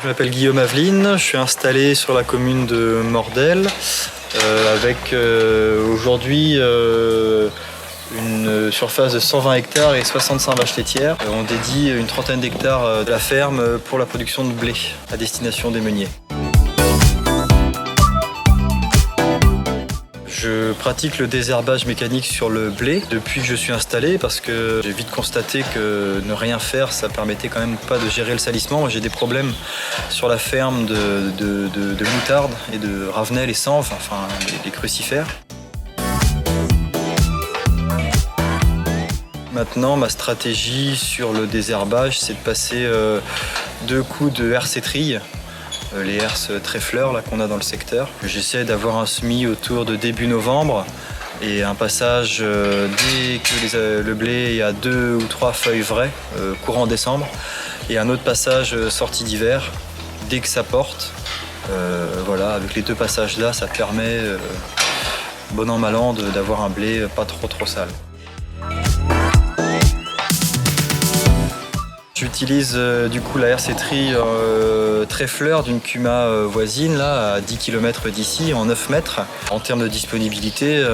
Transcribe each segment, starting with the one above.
Je m'appelle Guillaume Aveline, je suis installé sur la commune de Mordel avec aujourd'hui une surface de 120 hectares et 65 vaches laitières. On dédie une trentaine d'hectares de la ferme pour la production de blé à destination des meuniers. Je pratique le désherbage mécanique sur le blé depuis que je suis installé parce que j'ai vite constaté que ne rien faire, ça permettait quand même pas de gérer le salissement. J'ai des problèmes sur la ferme de moutarde et de ravenelles et sanves, enfin les crucifères. Maintenant, ma stratégie sur le désherbage, c'est de passer 2 coups de RC trille. Les herses tréfleurs là, qu'on a dans le secteur. J'essaie d'avoir un semis autour de début novembre et un passage dès que le blé a 2 ou 3 feuilles vraies, courant décembre, et un autre passage sortie d'hiver dès que ça porte. Voilà, avec les 2 passages là, ça permet, bon an mal an, d'avoir un blé pas trop sale. J'utilise du coup la RC trille tréfleur d'une Cuma voisine là, à 10 km d'ici, en 9 mètres. En termes de disponibilité,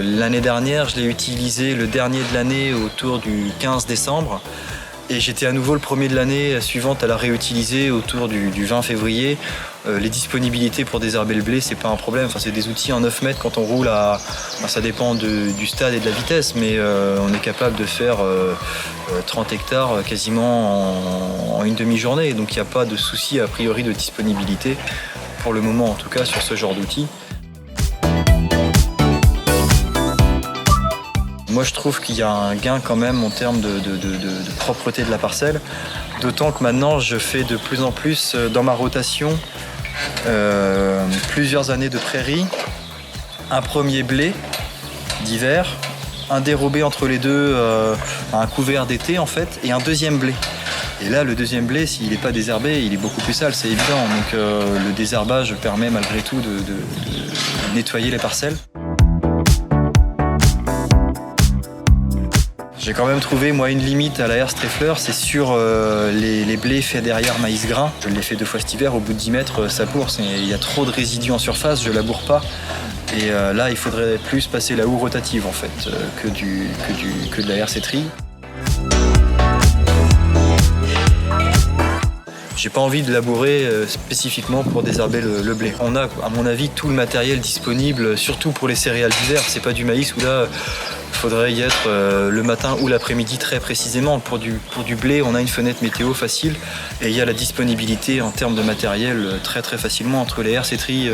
l'année dernière, je l'ai utilisé le dernier de l'année autour du 15 décembre. Et j'étais à nouveau le premier de l'année suivante à la réutiliser autour du 20 février. Les disponibilités pour désherber le blé, c'est pas un problème. Enfin, c'est des outils en 9 mètres quand on roule à... Enfin, ça dépend du stade et de la vitesse, mais on est capable de faire 30 hectares quasiment en une demi-journée. Donc il n'y a pas de souci a priori de disponibilité, pour le moment en tout cas, sur ce genre d'outils. Moi, je trouve qu'il y a un gain quand même en termes de propreté de la parcelle, d'autant que maintenant, je fais de plus en plus dans ma rotation plusieurs années de prairie, un premier blé d'hiver, un dérobé entre les deux, un couvert d'été en fait, et un deuxième blé. Et là, le deuxième blé, s'il n'est pas désherbé, il est beaucoup plus sale, c'est évident. Donc le désherbage permet malgré tout de nettoyer les parcelles. J'ai quand même trouvé, moi, une limite à la herse tréfleur, c'est sur les blés faits derrière maïs grain. Je l'ai fait 2 fois cet hiver, au bout de 10 mètres, ça bourse. Il y a trop de résidus en surface, je laboure pas. Et là, il faudrait plus passer la houe rotative, en fait, que de la RC trille. J'ai pas envie de labourer spécifiquement pour désherber le blé. On a, à mon avis, tout le matériel disponible, surtout pour les céréales d'hiver. C'est pas du maïs où là, il faudrait y être le matin ou l'après-midi très précisément. Pour du blé, on a une fenêtre météo facile et il y a la disponibilité en termes de matériel très facilement entre les RC trille,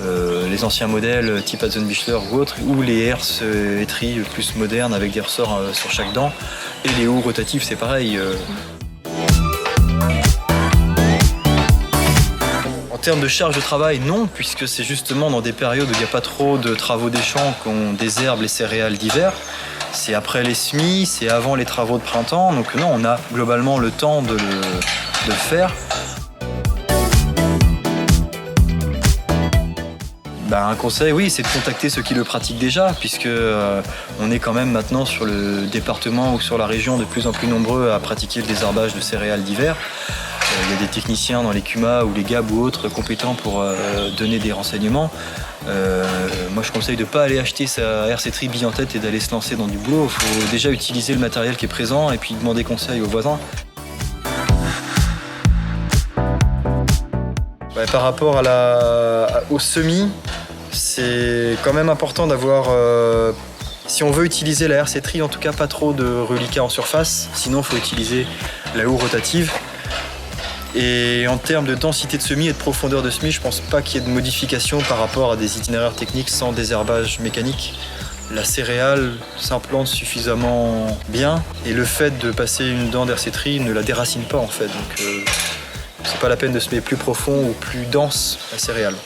les anciens modèles type Hatzenbichler ou autres, ou les herses étris plus modernes avec des ressorts sur chaque dent. Et les houes rotatives, c'est pareil. En termes de charge de travail, non, puisque c'est justement dans des périodes où il n'y a pas trop de travaux des champs qu'on désherbe les céréales d'hiver. C'est après les semis, c'est avant les travaux de printemps, donc non, on a globalement le temps de le faire. Un conseil, oui, c'est de contacter ceux qui le pratiquent déjà, puisque on est quand même maintenant sur le département ou sur la région de plus en plus nombreux à pratiquer le désherbage de céréales d'hiver. Il y a des techniciens dans les Cuma ou les GAB ou autres compétents pour donner des renseignements. Moi, je conseille de ne pas aller acheter sa RC trille bille en tête et d'aller se lancer dans du boulot. Il faut déjà utiliser le matériel qui est présent et puis demander conseil aux voisins. Ouais, par rapport au semis, c'est quand même important d'avoir, si on veut utiliser la RC trille, en tout cas pas trop de reliquats en surface, sinon il faut utiliser la houe rotative. Et en termes de densité de semis et de profondeur de semis, je pense pas qu'il y ait de modification par rapport à des itinéraires techniques sans désherbage mécanique. La céréale s'implante suffisamment bien et le fait de passer une dent d'RC trille ne la déracine pas en fait. Donc c'est pas la peine de semer plus profond ou plus dense la céréale.